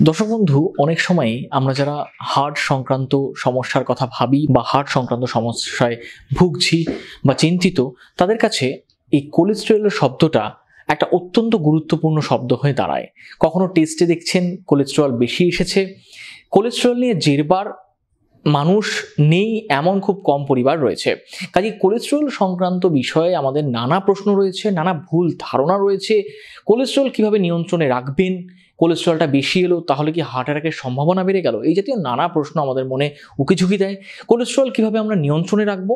দর্শক বন্ধু, অনেক সময়ই আমরা যারা হার্ট সংক্রান্ত সমস্যার কথা ভাবি বা হার্ট সংক্রান্ত সমস্যায় ভুগছি বা চিন্তিত, তাদের কাছে এই কোলেস্টেরলের শব্দটা একটা অত্যন্ত গুরুত্বপূর্ণ শব্দ হয়ে দাঁড়ায়। কখনো টেস্টে দেখছেন কোলেস্টেরল বেশি এসেছে। কোলেস্টেরল নিয়ে জেরবার মানুষ নেই এমন খুব কম পরিবার রয়েছে। কাজেই কোলেস্টেরল সংক্রান্ত বিষয়ে আমাদের নানা প্রশ্ন রয়েছে, নানা ভুল ধারণা রয়েছে। কোলেস্টেরল কিভাবে নিয়ন্ত্রণে রাখবেন, কোলেস্টেরলটা বেশি এলো তাহলে কি হার্ট অ্যাটাকের সম্ভাবনা বেড়ে গেল, এই জাতীয় নানা প্রশ্ন আমাদের মনে উকিঝুঁকি দেয়। কোলেস্টেরল কিভাবে আমরা নিয়ন্ত্রণে রাখবো,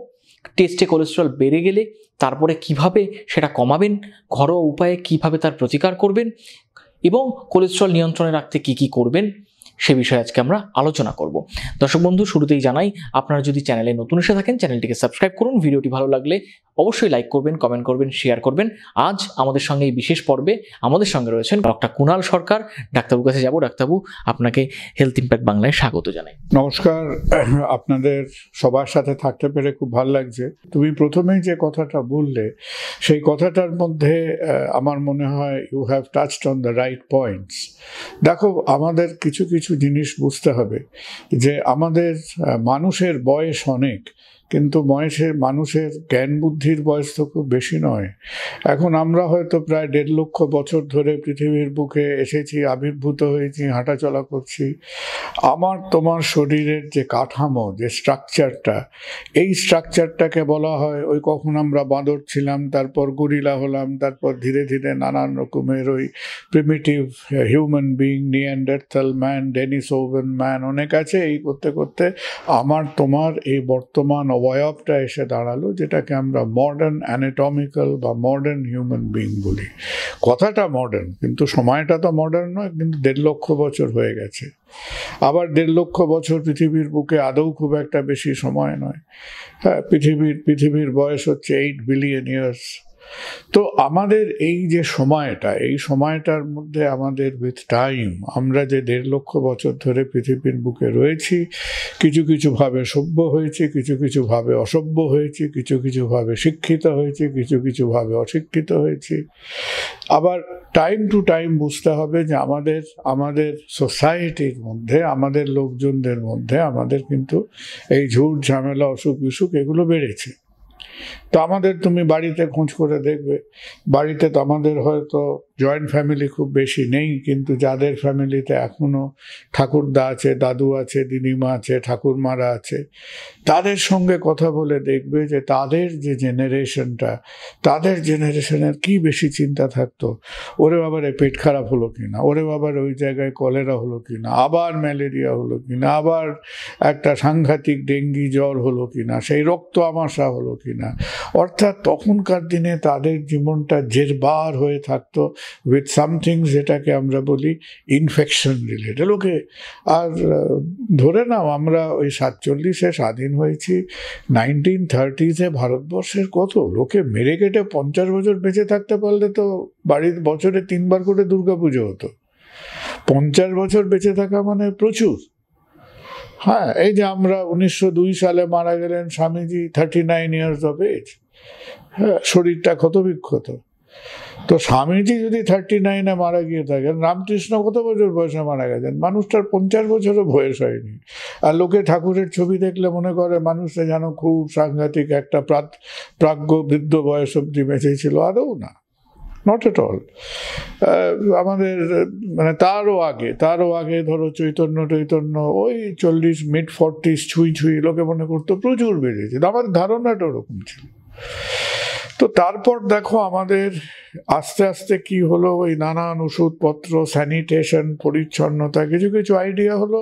টেস্টে কোলেস্টেরল বেড়ে গেলে তারপরে কিভাবে সেটা কমাবেন, ঘরোয়া উপায়ে কিভাবে তার প্রতিকার করবেন এবং কোলেস্টেরল নিয়ন্ত্রণে রাখতে কি কি করবেন, সে বিষয়ে আজকে আমরা আলোচনা করব। দর্শক বন্ধু, শুরুতেই জানাই, আপনারা যদি চ্যানেলে নতুন এসে থাকেন চ্যানেলটিকে সাবস্ক্রাইব করুন, ভিডিওটি ভালো লাগলে অবশ্যই লাইক করবেন, কমেন্ট করবেন, শেয়ার করবেন। আজ আমাদের সঙ্গে এই বিশেষ পর্বে আমাদের সঙ্গে রয়েছেন ডক্টর কুণাল সরকার। ডাক্তারবাবুর কাছে যাব। ডাক্তারবাবু, আপনাকে হেলথ ইম্প্যাক্ট বাংলায় স্বাগত জানাই। নমস্কার। আপনাদের সবার সাথে থাকতে পেরে খুব ভালো লাগছে। তুমি প্রথমেই যে কথাটা বললে সেই কথাটার মধ্যে আমার মনে হয় you have touched on the right points. দেখো, আমাদের কিছু কিছু জিনিস বুঝতে হবে যে আমাদের মানুষের বয়স অনেক, কিন্তু মানুষের জ্ঞান বুদ্ধির বয়স তো খুব বেশি নয়। এখন আমরা হয়তো প্রায় 1.5 লক্ষ বছর ধরে পৃথিবীর বুকে এসেছি, আবির্ভূত হয়েছি, হাঁটাচলা করছি। আমার তোমার শরীরের যে কাঠামো, যে স্ট্রাকচারটা, এই স্ট্রাকচারটাকে বলা হয় ওই কখন আমরা বাঁদর ছিলাম, তারপর গরিলা হলাম, তারপর ধীরে ধীরে নানান রকমের ওই primitive human being, Neanderthal man, Denisovan man, অনেক আছে। এই করতে করতে আমার তোমার এই বর্তমান অবয়বটা এসে দাঁড়ালো, যেটাকে আমরা মডার্ন অ্যানাটমিক্যাল বা মডার্ন হিউম্যান বিং বলি। কথাটা মডার্ন, কিন্তু সময়টা তো মডার্ন নয়। কিন্তু 1.5 লক্ষ বছর হয়ে গেছে। আবার 1.5 লক্ষ বছর পৃথিবীর বুকে আদৌ খুব একটা বেশি সময় নয়। হ্যাঁ, পৃথিবীর বয়স হচ্ছে 8 বিলিয়ন ইয়ার্স। তো আমাদের এই যে সময়টা, এই সময়টার মধ্যে আমাদের উইথ টাইম আমরা যে 1.5 লক্ষ বছর ধরে পৃথিবীর বুকে রয়েছি, কিছু কিছু ভাবে সভ্য হয়েছি, কিছু কিছু ভাবে অসভ্য হয়েছি, কিছু কিছু ভাবে শিক্ষিত হয়েছি, কিছু কিছু ভাবে অশিক্ষিত হয়েছি। আবার টাইম টু টাইম বুঝতে হবে যে আমাদের সোসাইটির মধ্যে, আমাদের লোকজনদের মধ্যে আমাদের কিন্তু এই ঝুট ঝামেলা, অসুখ বিসুখ এগুলো বেড়েছে। তো তুমি বাড়িতে খোঁজ করে দেখবে, বাড়িতে তো আমাদের হয়তো জয়েন্ট ফ্যামিলি খুব বেশি নেই, কিন্তু যাদের ফ্যামিলিতে এখনো ঠাকুরদা আছে, দাদু আছে, দিদিমা আছে, ঠাকুরমারা আছে, তাদের সঙ্গে কথা বলে দেখবে যে তাদের যে জেনারেশনটা, তাদের জেনারেশনের কি বেশি চিন্তা থাকতো। ওরে বাবারে পেট খারাপ হলো কিনা, ওরে বাবার ওই জায়গায় কলেরা হলো কিনা, আবার ম্যালেরিয়া হলো কিনা, আবার একটা সাংঘাতিক ডেঙ্গি জ্বর হলো কিনা, সেই রক্ত আমাশা হলো কিনা। অর্থাৎ তখনকার দিনে তাদের জীবনটা জেরবার হয়ে থাকতো উইথ সামথিং, যেটাকে আমরা বলি ইনফেকশন রিলেটেড। লোকে আর ধরে নাও, আমরা ওই 47-এ স্বাধীন হয়েছি, 1930-এ ভারতবর্ষের কত লোকে মেরে কেটে 50 বছর বেঁচে থাকতে পারলে তো বাড়ির বছরে 3 বার করে দুর্গাপুজো হতো। 50 বছর বেঁচে থাকা মানে প্রচুর। হ্যাঁ, এই যে আমরা 1902 সালে মারা গেলেন স্বামীজি, 39 ইয়ার্স অফ এজ। হ্যাঁ, শরীরটা ক্ষত বিক্ষত। তো স্বামীজি যদি 39-এ মারা গিয়ে থাকেন, রামকৃষ্ণ কত বছর বয়সে মারা গেছেন? মানুষটার 50 বছরও বয়স হয়নি। আর লোকে ঠাকুরের ছবি দেখলে মনে করে মানুষটা যেন খুব সাংঘাতিক একটা প্রাজ্ঞ বৃদ্ধ বয়স অব্দি বেঁচে ছিল। আদৌ না, নট এট অল। আমাদের মানে তারও আগে ধরো চৈতন্য ওই 40 মিড 40s ছুঁই লোকে মনে করতো প্রচুর বেড়েছে। আমার ধারণাটা ওরকম ছিল। তো তারপর দেখো আমাদের আস্তে আস্তে কি হলো, ওই নানান ওষুধপত্র, স্যানিটেশন, পরিচ্ছন্নতা, কিছু কিছু আইডিয়া হলো।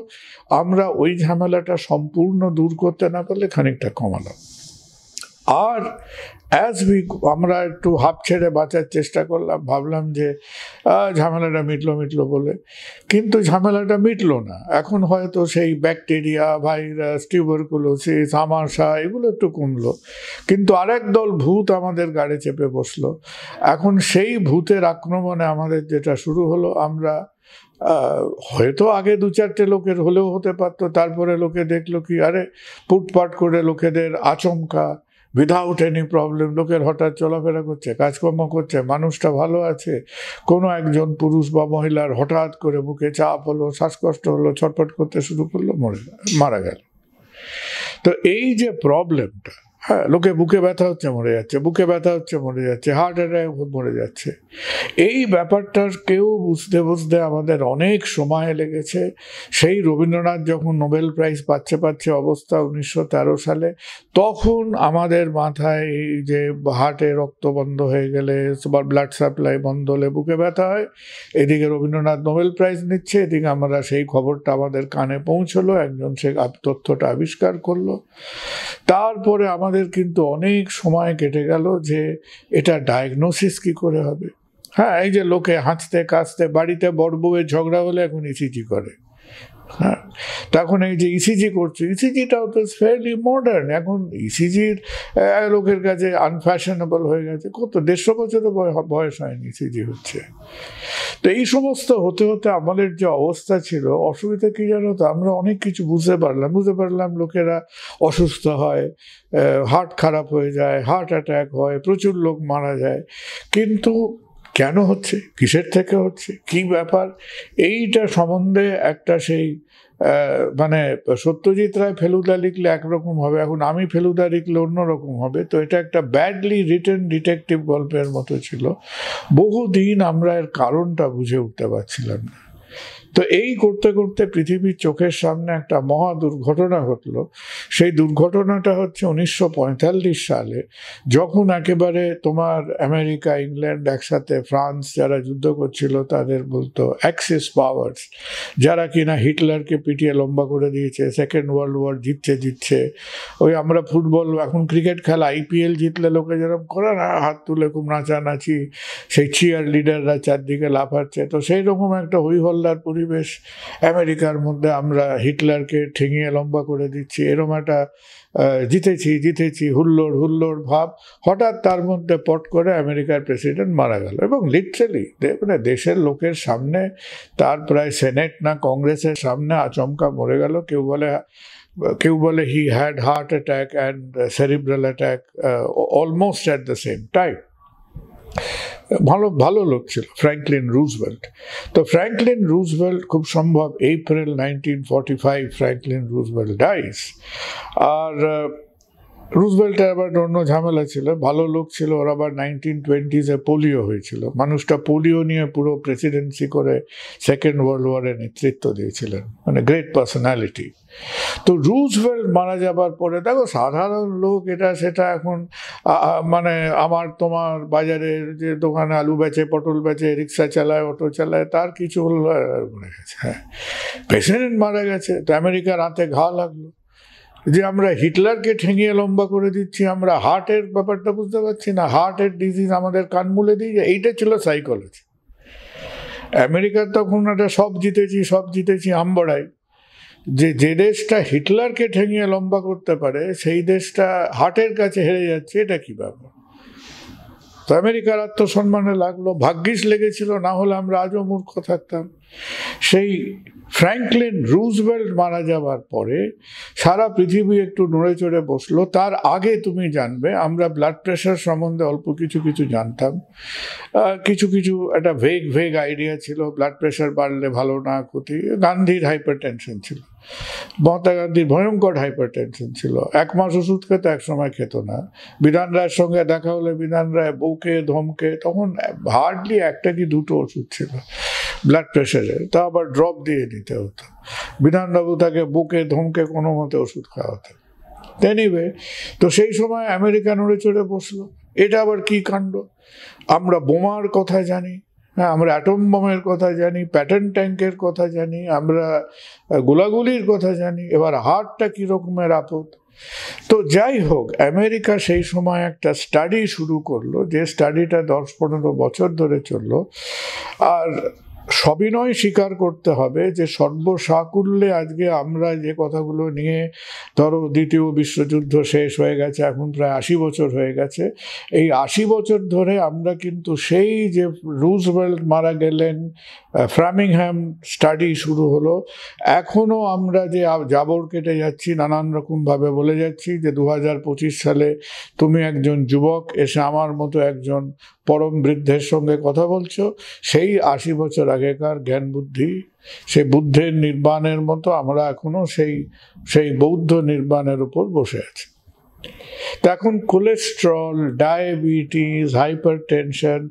আমরা ওই ঝামেলাটা সম্পূর্ণ দূর করতে না পারলে খানিকটা কমালাম। আর আমরা একটু হাঁপ ছেড়ে বাঁচার চেষ্টা করলাম, ভাবলাম যে ঝামেলাটা মিটলো বলে, কিন্তু ঝামেলাটা মিটলো না। এখন হয়তো সেই ব্যাকটেরিয়া, ভাইরাস, টিউবারকুলোসিস, আমাশা এগুলো একটু কমলো, কিন্তু আরেক দল ভূত আমাদের গাড়ি চেপে বসলো। এখন সেই ভূতের আক্রমণে আমাদের যেটা শুরু হলো, আমরা হয়তো আগে 2-4টে লোকের হলেও হতে পারতো, তারপরে লোকে দেখলো কি আরে পুটপাট করে লোকেদের আচমকা উইদাউট এনি প্রবলেম লোকের হঠাৎ চলাফেরা করছে, কাজকর্ম করছে, মানুষটা ভালো আছে। কোনো একজন পুরুষ বা মহিলার হঠাৎ করে বুকে চাপ হলো, শ্বাসকষ্ট হলো, ছটফট করতে শুরু করলো, মারা গেল। তো এই যে প্রবলেমটা, হ্যাঁ, লোকে বুকে ব্যথা হচ্ছে মরে যাচ্ছে, বুকে ব্যথা হচ্ছে মরে যাচ্ছে, হার্ট অ্যাটাক মরে যাচ্ছে, এই ব্যাপারটার কেউ বুঝতে বুঝতে আমাদের অনেক সময় লেগেছে। সেই রবীন্দ্রনাথ যখন নোবেল প্রাইজ পাচ্ছে অবস্থা 1913 সালে, তখন আমাদের মাথায় এই যে হার্টে রক্ত বন্ধ হয়ে গেলে বা ব্লাড সাপ্লাই বন্ধ হলে বুকে ব্যথা হয়, এদিকে রবীন্দ্রনাথ নোবেল প্রাইজ নিচ্ছে, এদিকে আমরা সেই খবরটা আমাদের কানে পৌঁছলো, একজন সে তথ্যটা আবিষ্কার করলো। তারপরে আমাদের কিন্তু অনেক সময় কেটে গেল যে এটা ডায়াগনোসিস কি করে হবে। হ্যাঁ, এই যে লোকে হাঁচতে কাশতে, বাড়িতে বড় বউয়ের ঝগড়া হলে এখন ইসিজি করে, হ্যাঁ, তখন এই যে ইসিজি করছে, ইসিজিটাও তো ফেয়ারলি মডার্ন। এখন ইসিজির লোকের কাছে আনফ্যাশনেবল হয়ে গেছে, কত 150 বছরও বয়স হয়নি ইসিজি হচ্ছে। তো এই সমস্ত হতে হতে আমাদের যে অবস্থা ছিল, অসুবিধা কি জানো তো, আমরা অনেক কিছু বুঝতে পারলাম লোকেরা অসুস্থ হয়, হার্ট খারাপ হয়ে যায়, হার্ট অ্যাটাক হয়, প্রচুর লোক মারা যায়, কিন্তু কেন হচ্ছে, কিসের থেকে হচ্ছে, কি ব্যাপার, এইটা সম্বন্ধে একটা সেই মানে সত্যজিৎ রায় ফেলুদা লিখলে একরকম হবে, এখন আমি ফেলুদা লিখলে অন্যরকম হবে। তো এটা একটা ব্যাডলি রিটেন ডিটেকটিভ গল্পের মতো ছিল। বহুদিন আমরা এর কারণটা বুঝে উঠতে পারছিলাম না। তো এই করতে করতে পৃথিবীর চোখের সামনে একটা মহা দুর্ঘটনা ঘটলো। সেই দুর্ঘটনাটা হচ্ছে 1945 সালে, যখন একেবারে তোমার আমেরিকা, ইংল্যান্ড একসাথে, ফ্রান্স যারা যুদ্ধ করছিল তাদের বলতো অ্যাক্সিস পাওয়ার্স, যারা কিনা হিটলারকে পিটিয়ে লম্বা করে দিয়েছে, সেকেন্ড ওয়ার্ল্ড ওয়ার জিতছে। ওই আমরা ফুটবল, এখন ক্রিকেট খেলা, আইপিএল জিতলে লোকে যেরকম করে না, হাত তুলে খুব নাচানাচি, সেই চিয়ার লিডাররা চারদিকে লাফাচ্ছে, তো সেই রকম একটা হইহল্লার পরিবেশ আমেরিকার মধ্যে। আমরা হিটলারকে ঠেঙিয়ে লম্বা করে দিচ্ছি, এরকম একটা জিতেছি হুল্লোড় ভাব। হঠাৎ তার মধ্যে পট করে আমেরিকার প্রেসিডেন্ট মারা গেল, এবং লিটারালি মানে দেশের লোকের সামনে, তার প্রায় সেনেট না কংগ্রেসের সামনে আচমকা মরে গেল। কেউ বলে he had heart attack and cerebral attack almost at the same time. ভালো লোক ছিল ফ্র্যাঙ্কলিন রুজভেল্ট। তো ফ্র্যাঙ্কলিন রুজভেল্ট খুব সম্ভব এপ্রিল 1945 ফ্র্যাঙ্কলিন রুজভেল্ট ডাইস। আর রুজভেল্টের আবার অন্য ঝামেলা ছিল, ভালো লোক ছিল, ওর আবার 1920s পোলিও হয়েছিল। মানুষটা পোলিও নিয়ে পুরো প্রেসিডেন্সি করে সেকেন্ড ওয়ার্ল্ড ওয়ারের নেতৃত্ব দিয়েছিলেন, মানে গ্রেট পার্সোনালিটি। তো রুজভেল্ট মারা যাবার পরে দেখো সাধারণ লোক এটা সেটা এখন মানে আমার তোমার বাজারের যে দোকানে আলু বেচে, পটল বেচে, রিক্সা চালায়, অটো চালায়, তার কিছু হলো মরে গেছে। হ্যাঁ, প্রেসিডেন্ট মারা গেছে, তো আমেরিকার হাতে ঘা লাগলো যে আমরা হিটলারকে ঠেঙিয়ে লম্বা করে দিচ্ছি, আমরা হার্টের ব্যাপারটা বুঝতে পারছি না, হার্টের ডিজিজ আমাদের কান মুলে দিয়ে যায়। এইটা ছিল সাইকোলজি। আমেরিকার তখন একটা সব জিতেছি আমবড়াই, যে দেশটা হিটলারকে ঠেঙিয়ে লম্বা করতে পারে সেই দেশটা হার্টের কাছে হেরে যাচ্ছে, এটা কি ব্যাপার? তো আমেরিকার আত্মসম্মানে লাগলো, ভাগ্যিস লেগেছিল, না হলে আমরা আজও মূর্খ থাকতাম। সেই ফ্র্যাঙ্কলিন রুজভেল্ট মারা যাবার পরে সারা পৃথিবী একটু নড়ে চড়ে বসলো। তার আগে তুমি জানবে আমরা ব্লাড প্রেশার সম্বন্ধে অল্প কিছু জানতাম, কিছু একটা ভেগ আইডিয়া ছিল, ব্লাড প্রেশার বাড়লে ভালো না ক্ষতি। গান্ধীর হাইপার টেনশন ছিল, মহাত্মা গান্ধীর ভয়ঙ্কর হাইপার টেনশন ছিল, 1 মাস ওষুধ খেতে, এক সময় খেত না। বিধান রায়ের সঙ্গে দেখা হলে বিধান রায় বউকে ধমকে, তখন হার্ডলি 1টা কি 2টো ওষুধ ছিল ব্লাড প্রেশারে, তা আবার ড্রপ দিয়ে নিতে হতো। বিধানবাবু তাকে বুকে ধমকে কোনো মতে ওষুধ খাওয়াতে। এনিওয়ে, তো সেই সময় আমেরিকা নড়ে চড়ে বসলো। এটা আবার কি কাণ্ড, আমরা বোমার কথা জানি, হ্যাঁ, আমরা অ্যাটম বোমের কথা জানি, প্যাটার্ন ট্যাঙ্কের কথা জানি, আমরা গোলাগুলির কথা জানি, এবার হার্টটা কি রকমের আপদ। তো যাই হোক, আমেরিকা সেই সময় একটা স্টাডি শুরু করলো, যে স্টাডিটা 10-15 বছর ধরে চললো। আর সবিনয় স্বীকার করতে হবে যে সর্বসাকুল্যে আজকে আমরা যে কথাগুলো নিয়ে, ধরো দ্বিতীয় বিশ্বযুদ্ধ শেষ হয়ে গেছে, এখন প্রায় 80 বছর হয়ে গেছে, এই 80 বছর ধরে আমরা কিন্তু সেই যে রুজভেল্ট মারা গেলেন, ফ্রামিংহ্যাম স্টাডি শুরু হলো, এখনও আমরা যে জাবর কেটে যাচ্ছি, নানান রকমভাবে বলে যাচ্ছি যে 2025 সালে তুমি একজন যুবক এসে আমার মতো একজন পরম বৃদ্ধের সঙ্গে কথা বলছো, সেই 80 বছর আগেকার জ্ঞান বুদ্ধি, সেই বুদ্ধের নির্বাণের মতো আমরা এখনো সেই বৌদ্ধ নির্বাণের উপর বসে আছি। তো এখন কোলেস্ট্রল, ডায়াবেটিস, হাইপারটেনশন,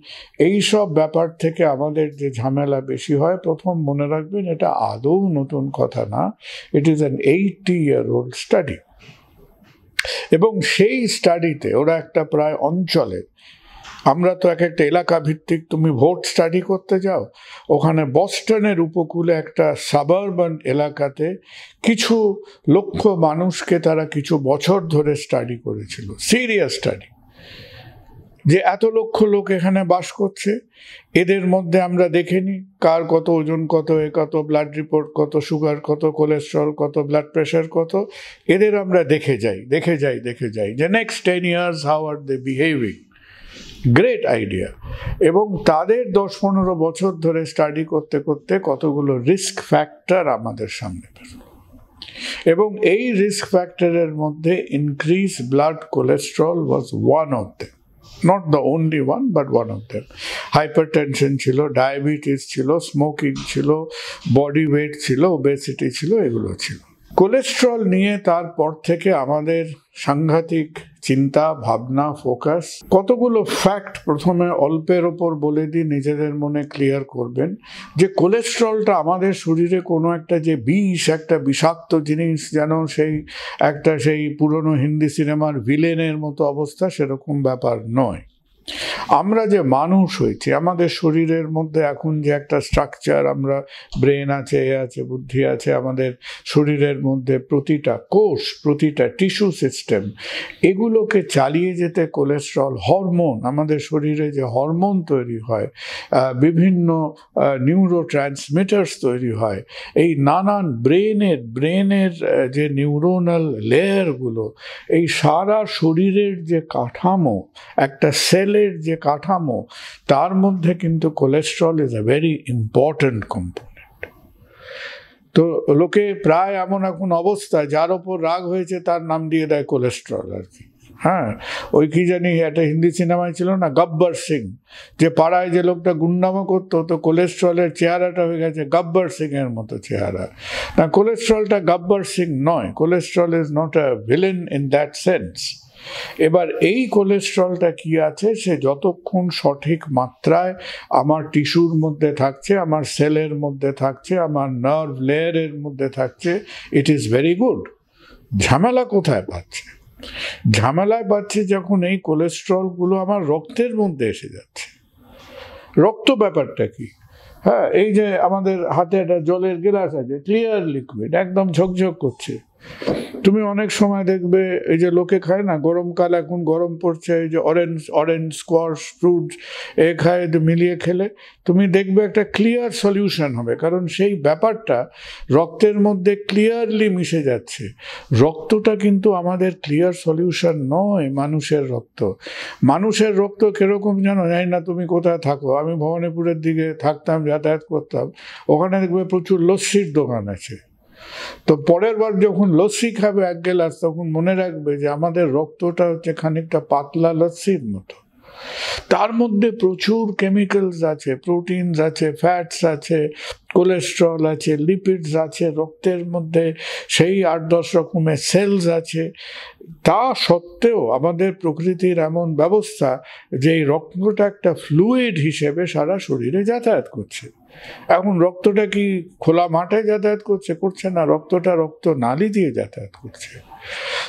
এইসব ব্যাপার থেকে আমাদের যে ঝামেলা বেশি হয়, প্রথম মনে রাখবেন এটা আদৌ নতুন কথা না, it is an 80-year-old study. এবং সেই স্টাডিতে ওরা একটা প্রায় অঞ্চলে, আমরা তো এক একটা এলাকা ভিত্তিক, তুমি ভোট স্টাডি করতে যাও, ওখানে বস্টনের উপকূলে একটা সাবারবান এলাকাতে কিছু লক্ষ মানুষকে তারা কিছু বছর ধরে স্টাডি করেছিল, সিরিয়াস স্টাডি, যে এত লক্ষ লোক এখানে বাস করছে, এদের মধ্যে আমরা দেখিনি কার কত ওজন, কত কত ব্লাড রিপোর্ট, কত সুগার, কত কোলেস্ট্রল, কত ব্লাড প্রেশার, কত, এদের আমরা দেখে যাই যে next 10 years how are they behaving. Great idea. এবং তাদের 10-15 বছর ধরে স্টাডি করতে করতে কতগুলো রিস্ক ফ্যাক্টর আমাদের সামনে বেরোলো, এবং এই রিস্ক ফ্যাক্টরের মধ্যে increase blood cholesterol was one of them, not the only one but one of them. Hypertension ছিল, ডায়াবেটিস ছিল, স্মোকিং ছিল, বডি ওয়েট ছিল, ওবেসিটি ছিল, এগুলো ছিল। কোলেস্ট্রল নিয়ে তারপর থেকে আমাদের সাংঘাতিক চিন্তা ভাবনা, ফোকাস। কতগুলো ফ্যাক্ট প্রথমে অল্পের ওপর বলে দিই, নিজেদের মনে ক্লিয়ার করবেন যে কোলেস্ট্রলটা আমাদের শরীরে কোনো একটা যে বিষ, একটা বিষাক্ত জিনিস, যেন সেই পুরনো হিন্দি সিনেমার ভিলেনের মতো অবস্থা, সেরকম ব্যাপার নয়। আমরা যে মানুষ হয়েছি, আমাদের শরীরের মধ্যে এখন যে একটা স্ট্রাকচার, আমরা ব্রেন আছে, বুদ্ধি আছে, আমাদের শরীরের মধ্যে প্রতিটা কোষ, প্রতিটা টিস্যু সিস্টেম, এগুলোকে চালিয়ে যেতে কোলেস্ট্রল, হরমোন, আমাদের শরীরে যে হরমোন তৈরি হয়, বিভিন্ন নিউরো ট্রান্সমিটার্স তৈরি হয়, এই নানান ব্রেনের যে নিউরোনাল লেয়ারগুলো, এই সারা শরীরের যে কাঠামো, একটা সেলের যে কাঠামো, তার মধ্যে কিন্তু cholesterol is a very important component. তো লোকে প্রায় এমন এখন অবস্থা, যার ওপর রাগ হয়েছে তার নাম দিয়ে দেয় কোলেস্ট্রল আর কি। হ্যাঁ, ওই কি জানি একটা হিন্দি সিনেমায় ছিল না, গব্বর সিং, যে পাড়ায় যে লোকটা গুন্ডামো করতো, তো কোলেস্ট্রলের চেহারাটা হয়ে গেছে গব্বর সিং এর মতো চেহারা। না, কোলেস্ট্রলটা গব্বর সিং নয়, cholesterol is not a villain in that sense. এবার এই কোলেস্ট্রলটা কি আছে, সে যতক্ষণ সঠিক মাত্রায় আমার টিস্যুর মধ্যে থাকছে, আমার সেলের মধ্যে থাকছে, আমার নার্ভ লেয়ারের মধ্যে থাকছে, ইট ইজ ভেরি গুড। ঝামেলা কোথায় পাচ্ছে? ঝামেলায় পাচ্ছে যখন এই কোলেস্ট্রলগুলো আমার রক্তের মধ্যে এসে যাচ্ছে। রক্ত ব্যাপারটা কি? হ্যাঁ, এই যে আমাদের হাতে একটা জলের গ্লাস আছে, ক্লিয়ার লিকুইড, একদম ঝকঝক করছে, তুমি অনেক সময় দেখবে এই যে লোকে খায় না, গরমকাল এখন গরম পড়ছে, এই যে অরেঞ্জ স্কোয়াশ ফ্রুটস এ খায়, মিলিয়ে খেলে তুমি দেখবে একটা ক্লিয়ার সলিউশন হবে, কারণ সেই ব্যাপারটা রক্তের মধ্যে ক্লিয়ারলি মিশে যাচ্ছে। রক্তটা কিন্তু আমাদের ক্লিয়ার সলিউশন নয়। মানুষের রক্ত কিরকম জানো? জানি না তুমি কোথায় থাকো, আমি ভবানীপুরের দিকে থাকতাম, যাতায়াত করতাম, ওখানে দেখবে প্রচুর লস্যির দোকান আছে। তো পরের বার যখন লস্যি খাবে 1 গ্লাস, তখন মনে রাখবে যে আমাদের রক্তটা হচ্ছে খানিকটা পাতলা লস্যির মতো, তার মধ্যে প্রচুর কেমিক্যালস আছে, প্রোটিনস আছে, ফ্যাটস আছে, কোলেস্ট্রল আছে, লিপিডস আছে, রক্তের মধ্যে সেই 8-10 রকমের সেলস আছে। তা সত্ত্বেও আমাদের প্রকৃতির এমন ব্যবস্থা যে এই রক্তটা একটা ফ্লুইড হিসেবে সারা শরীরে যাতায়াত করছে। এখন রক্তটা কি খোলা মাঠে যাতায়াত করছে না, রক্তটা রক্ত নালী দিয়ে যাতায়াত করছে।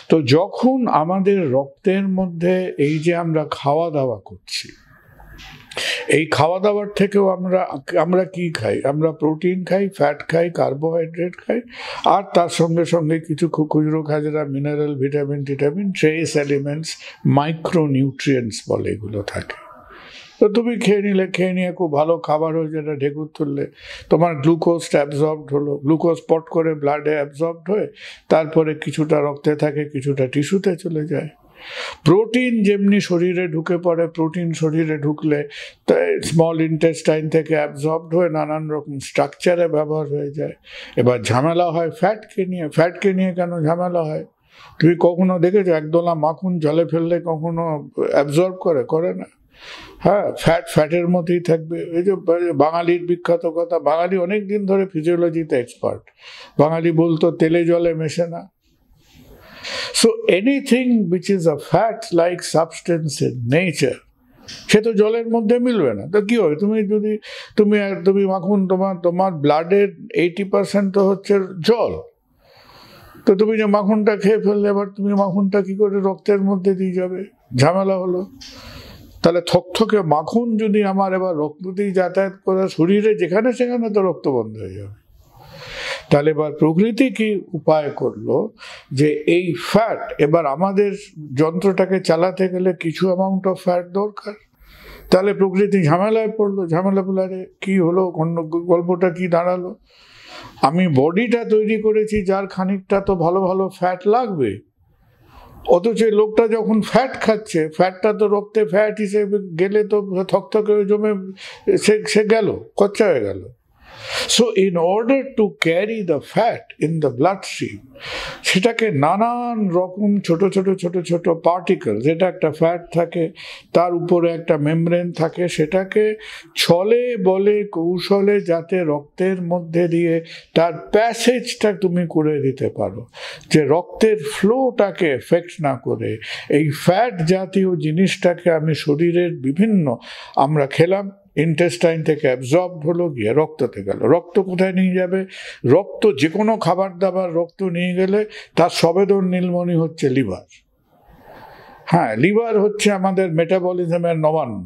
তো যখন আমাদের রক্তের মধ্যে এই যে আমরা খাওয়া দাওয়া করছি, এই খাওয়া দাওয়ার থেকেও আমরা কি খাই? আমরা প্রোটিন খাই, ফ্যাট খাই, কার্বোহাইড্রেট খাই, আর তার সঙ্গে সঙ্গে কিছু খুচরো Khajra mineral, vitamin, trace elements, micro nutrients বলে এগুলো থাকে। তো তুমি খেয়ে নিয়ে খুব ভালো খাবার হয়ে যেটা ঢেকুর তুললে, তোমার গ্লুকোজটা অ্যাবজর্বড হলো, গ্লুকোজ পট করে ব্লাডে অ্যাবজর্বড হয়ে তারপরে কিছুটা রক্তে থাকে, কিছুটা টিস্যুতে চলে যায়। প্রোটিন যেমনি শরীরে ঢুকে পড়ে, প্রোটিন শরীরে ঢুকলে স্মল ইন্টেস্টাইন থেকে অ্যাবজর্বড হয়ে নানান রকম স্ট্রাকচারে ব্যবহার হয়ে যায়। এবার ঝামেলা হয় ফ্যাটকে নিয়ে কেন ঝামেলা হয়? তুমি কখনো দেখেছো একদলা মাখন জলে ফেললে কখনো অ্যাবজর্ব করে না? হ্যাঁ, ফ্যাটের মধ্যেই থাকবে। এই যে বাঙালির বিখ্যাত কথা, বাঙালি অনেক দিন ধরে ফিজিওলজিতে এক্সপার্ট, বাঙালি বলতো তেলে জলে মেশে না। So anything which is a fat-like substance in nature, সে তো জলের মধ্যে মিলবে না। তো কি হয়, তুমি মাখন, তোমার ব্লাডের 80% তো হচ্ছে জল। তো তুমি যে মাখনটা খেয়ে ফেললে, এবার তুমি মাখনটা কি করে রক্তের মধ্যে দিয়ে যাবে? ঝামেলা হলো। তাহলে থকথকে মাখন যদি আমার এবার রক্ত দিয়ে যাতায়াত করে শরীরে যেখানে সেখানে, তো রক্ত বন্ধ হয়ে যাবে। তাহলে এবার প্রকৃতি কি উপায় করলো যে এই ফ্যাট, এবার আমাদের যন্ত্রটাকে চালাতে গেলে কিছু অ্যামাউন্ট অফ ফ্যাট দরকার। তাহলে প্রকৃতি ঝামেলায় পড়লো। ঝামেলা বলারে কি হলো, গল্পটা কি দাঁড়ালো? আমি বডিটা তৈরি করেছি যার খানিকটা তো ভালো ভালো ফ্যাট লাগবে, অথচ লোকটা যখন ফ্যাট খাচ্ছে, ফ্যাটটা তো রক্তে ফ্যাট হিসেবে গেলে তো থকথকে জমে সে গেল, কচ্চা হয়ে গেল। So in order to carry the fat in the bloodstream, সেটাকে নানান রকম ছোট ছোট পার্টিকেল, যেটা একটা ফ্যাট থাকে তার উপরে একটা মেমব্রেন থাকে, সেটাকে ছলে বলে কৌশলে যাতে রক্তের মধ্যে দিয়ে তার প্যাসেজটা তুমি করে দিতে পারো, যে রক্তের ফ্লোটাকে এফেক্ট না করে এই ফ্যাট জাতীয় জিনিসটাকে আমি শরীরের বিভিন্ন, আমরা খেলাম, ইন্টেস্টাইন থেকে অ্যাবজর্ব হলো, গিয়ে রক্ততে গেল। রক্ত কোথায় নিয়ে যাবে? রক্ত যে কোনো খাবার দাবার রক্ত নিয়ে গেলে তার সবেদন নীলমণি হচ্ছে লিভার। হ্যাঁ, লিভার হচ্ছে আমাদের মেটাবলিজমের নবান্ন।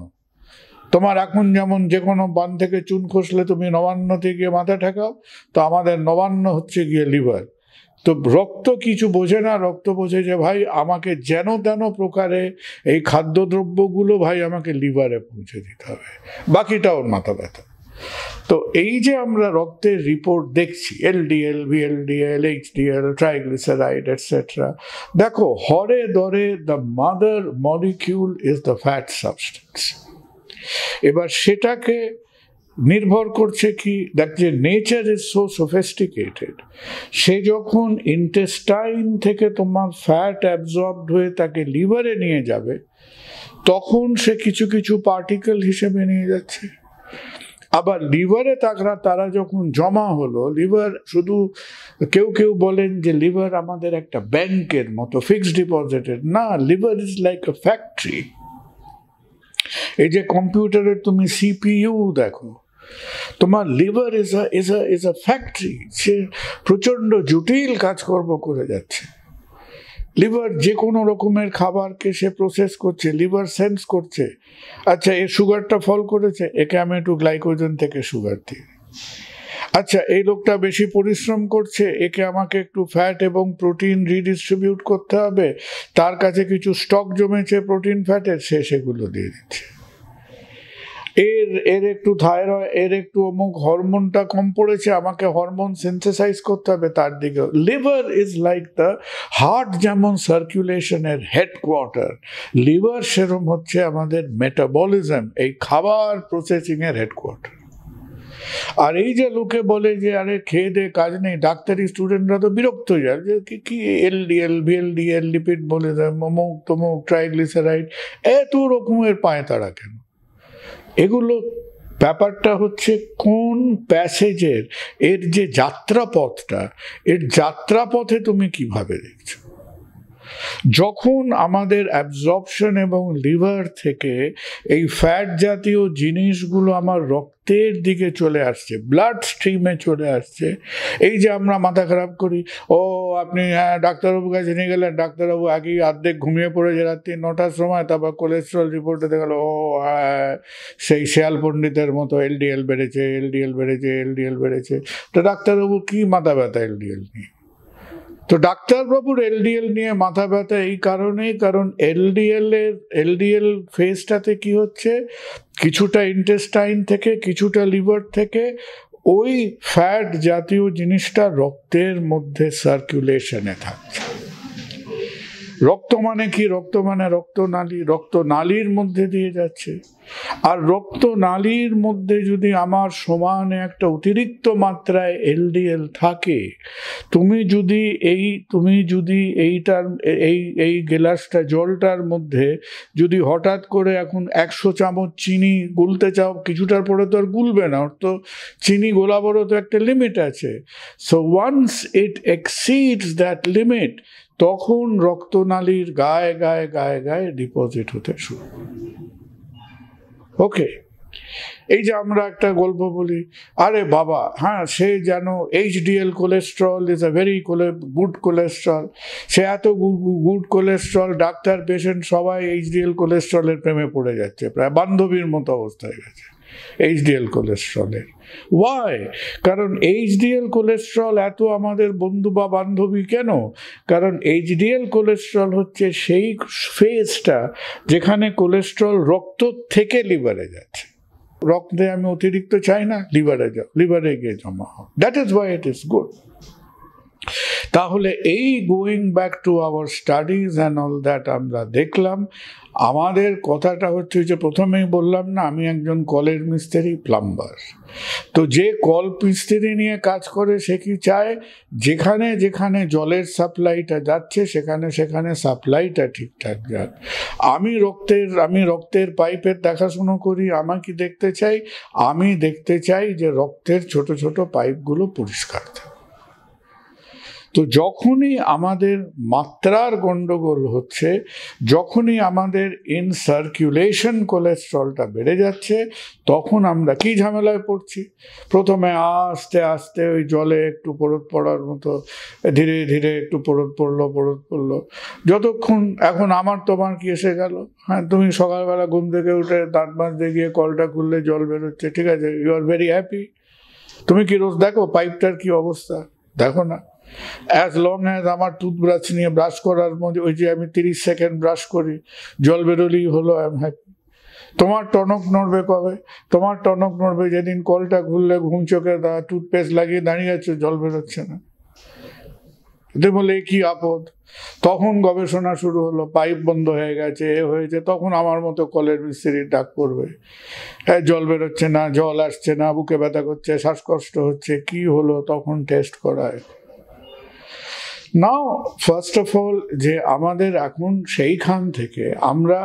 তোমার এখন যেমন যে কোনো বান থেকে চুন খসলে তুমি নবান্নতে গিয়ে মাথা ঠেকাও, তো আমাদের নবান্ন হচ্ছে গিয়ে লিভার। তো রক্ত কিছু বোঝে না, রক্ত বোঝে যে ভাই আমাকে যেন তেন প্রকারে এই খাদ্যদ্রব্যগুলো ভাই আমাকে লিভারে পৌঁছে দিতে হবে, বাকিটা ওর মাথা ব্যথা। তো এই যে আমরা রক্তের রিপোর্ট দেখছি, LDL, VLDL, HDL, triglyceride etcetera, দেখো হরে দরে the mother molecule is the fat substance. এবার সেটাকে নির্ভর করছে কি, দেখ যে নেচার ইজ সো সোফিস্টিকেটেড, সে যখন ইন্টেস্টাইন থেকে তোমার ফ্যাট অ্যাবজর্বড হয়ে তাকে লিভারে নিয়ে যাবে, তখন সে কিছু কিছু পার্টিকেল হিসেবে নিয়ে যাচ্ছে। আবার লিভারে তারা যখন জমা হলো, লিভার শুধু, কেউ বলেন যে লিভার আমাদের একটা ব্যাংকের মতো ফিক্সড ডিপোজিটের, না, liver is like a factory. এই যে কম্পিউটারের তুমি CPU দেখো, তোমার লিভার ইজ আ ফ্যাক্টরি, সে প্রচণ্ড জটিল কাজকর্ম করে যাচ্ছে। লিভার যে কোনো রকমের খাবারকে সে প্রসেস করছে, লিভার সেন্স করছে, আচ্ছা এর সুগারটা ফল করেছে, একে আমি একটু গ্লাইকোজেন থেকে সুগার দিই। আচ্ছা এই লোকটা বেশি পরিশ্রম করছে, একে আমাকে একটু ফ্যাট এবং প্রোটিন রিডিস্ট্রিবিউট করতে হবে, তার কাছে কিছু স্টক জমেছে প্রোটিন ফ্যাটের, সে সেগুলো দিয়ে দিচ্ছে। এর একটু থাইরয়েড, এর একটু অমুক হরমোনটা কম পড়েছে, আমাকে হরমোন সিনথেসাইজ করতে হবে, তার দিকে। Liver is like the heart, যেমন সার্কুলেশনের হেডকোয়ার্টার, লিভার সেরম হচ্ছে আমাদের মেটাবলিজম, এই খাবার প্রসেসিংয়ের হেডকোয়ার্টার। আর এই যে লোকে বলে যে আরে খেয়ে দে কাজ নেই, ডাক্তারি স্টুডেন্টরা তো বিরক্ত হয়ে যায় যে কি LDL, VLDL, লিপিড বলে দেয়, অমুক তমুক, ট্রাইগ্লিসারাইড, এত রকমের পায় তারা কেন? এগুলো ব্যাপারটা হচ্ছে কোন প্যাসেজের, এর যে যাত্রাপথটা, এর যাত্রাপথে তুমি কিভাবে দেখছো। যখন আমাদের অ্যাবজর্পশন এবং লিভার থেকে এই ফ্যাট জাতীয় জিনিসগুলো আমার রক্তের দিকে চলে আসছে, ব্লাড স্ট্রিমে চলে আসছে, এই যে আমরা মাথা খারাপ করি, ও আপনি ডাক্তারবাবুর কাছে নিয়ে গেলেন, ডাক্তারবাবু আগেই অর্ধেক ঘুমিয়ে পড়েছে রাত্রি 9টার সময়, তারপর কোলেস্ট্রল রিপোর্টে দেখা গেল ও সেই শেয়াল পণ্ডিতের মতো LDL বেড়েছে। তো ডাক্তারবাবু কি মাথা ব্যথা LDL নিয়ে? তো ডাক্তারবাবুর LDL নিয়ে মাথা ব্যথা এই কারণেই, কারণ LDL ফেজটাতে কি হচ্ছে, কিছুটা ইন্টেস্টাইন থেকে, কিছুটা লিভার থেকে ওই ফ্যাট জাতীয় জিনিসটা রক্তের মধ্যে সার্কুলেশনে থাকছে। রক্ত মানে কি? রক্ত মানে রক্তনালী, রক্তনালীর মধ্যে দিয়ে যাচ্ছে। আর রক্তনালীর মধ্যে যদি আমার সমানে একটা অতিরিক্ত মাত্রায় এলডিএল থাকে, তুমি যদি এই গ্লাসটা জলটার মধ্যে যদি হঠাৎ করে এখন 100 চামচ চিনি গুলতে চাও, কিছুটার পরে তো আর গুলবে না, ওর তো চিনি গোলাবারও তো একটা লিমিট আছে। So once it exceeds that limit, তখন রক্তনালীর গায়ে গায়ে গায়ে গায়ে ডিপোজিট হতে শুরু। ওকে, এই যে আমরা একটা গল্প বলি, আরে বাবা হ্যাঁ সে যেন HDL cholesterol is a very good cholesterol, সে এত গুড কোলেস্ট্রল, ডাক্তার পেশেন্ট সবাই এইচডিএল কোলেস্ট্রলের প্রেমে পড়ে যাচ্ছে, প্রায় বান্ধবীর মতো অবস্থা হয়ে গেছে এইচডিএল কোলেস্ট্রলের। ওয়াই? কারণ এইচডিএল কোলেস্ট্রল এত আমাদের বন্ধু বা বান্ধবী কেন? কারণ এইচডিএল কোলেস্ট্রল হচ্ছে সেই ফেজটা যেখানে কোলেস্ট্রল রক্ত থেকে লিভারে যাচ্ছে। রক্তে আমি অতিরিক্ত চাই না, লিভারে গিয়ে জমা হয়। That is why it is good. তাহলে এই going back to our studies and all that আমরা দেখলাম, আমাদের কথাটা হচ্ছে যে প্রথমেই বললাম না, আমি একজন কলের মিস্ত্রি, প্লাম্বার। তো যে কল মিস্ত্রি নিয়ে কাজ করে সে কি চায়, যেখানে যেখানে জলের সাপ্লাইটা যাচ্ছে সেখানে সেখানে সাপ্লাইটা ঠিকঠাক যাক। আমি রক্তের পাইপের দেখাশুনো করি, আমাকে দেখতে চাই, আমি দেখতে চাই যে রক্তের ছোট ছোট পাইপগুলো পরিষ্কার থাকে। তো যখনই আমাদের মাত্রার গন্ডগোল হচ্ছে, যখনই আমাদের ইন সার্কুলেশন কোলেস্ট্রলটা বেড়ে যাচ্ছে, তখন আমরা কি ঝামেলায় পড়ছি? প্রথমে আস্তে আস্তে ওই জলে একটু পরত পড়ার মতো ধীরে ধীরে একটু পরত পড়লো, যতক্ষণ এখন আমার তোমার কি এসে গেল, হ্যাঁ তুমি সকালবেলা ঘুম থেকে উঠে দাঁত মাজতে গিয়ে কলটা খুললে জল বেরোচ্ছে, ঠিক আছে, ইউ আর ভেরি হ্যাপি। তুমি কি রোজ দেখো পাইপটার কি অবস্থা? দেখো না। অ্যাজ লং অ্যাজ আমার টুথব্রাশ নিয়ে ব্রাশ করার মধ্যে ওই যে আমি 30 সেকেন্ড ব্রাশ করি, জল বেরোলেই হলো, আই এম হ্যাপি। তোমার টনক নড়বে কবে? তোমার টনক নড়বে যেদিন কলটা খুললে ঘুম চোখে টুথপেস্ট লাগিয়ে দাঁড়িয়ে আছো, জল বেরোচ্ছে না। বলে কি আপদ? তখন গবেষণা শুরু হলো, পাইপ বন্ধ হয়ে গেছে, এ হয়েছে, তখন আমার মতো কলের মিস্ত্রির ডাক পড়বে, হ্যাঁ জল বেরোচ্ছে না, জল আসছে না, বুকে ব্যথা করছে, শ্বাসকষ্ট হচ্ছে, কি হলো? তখন টেস্ট করায়। নাও ফার্স্ট অফ অল যে আমাদের এখন সেইখান থেকে আমরা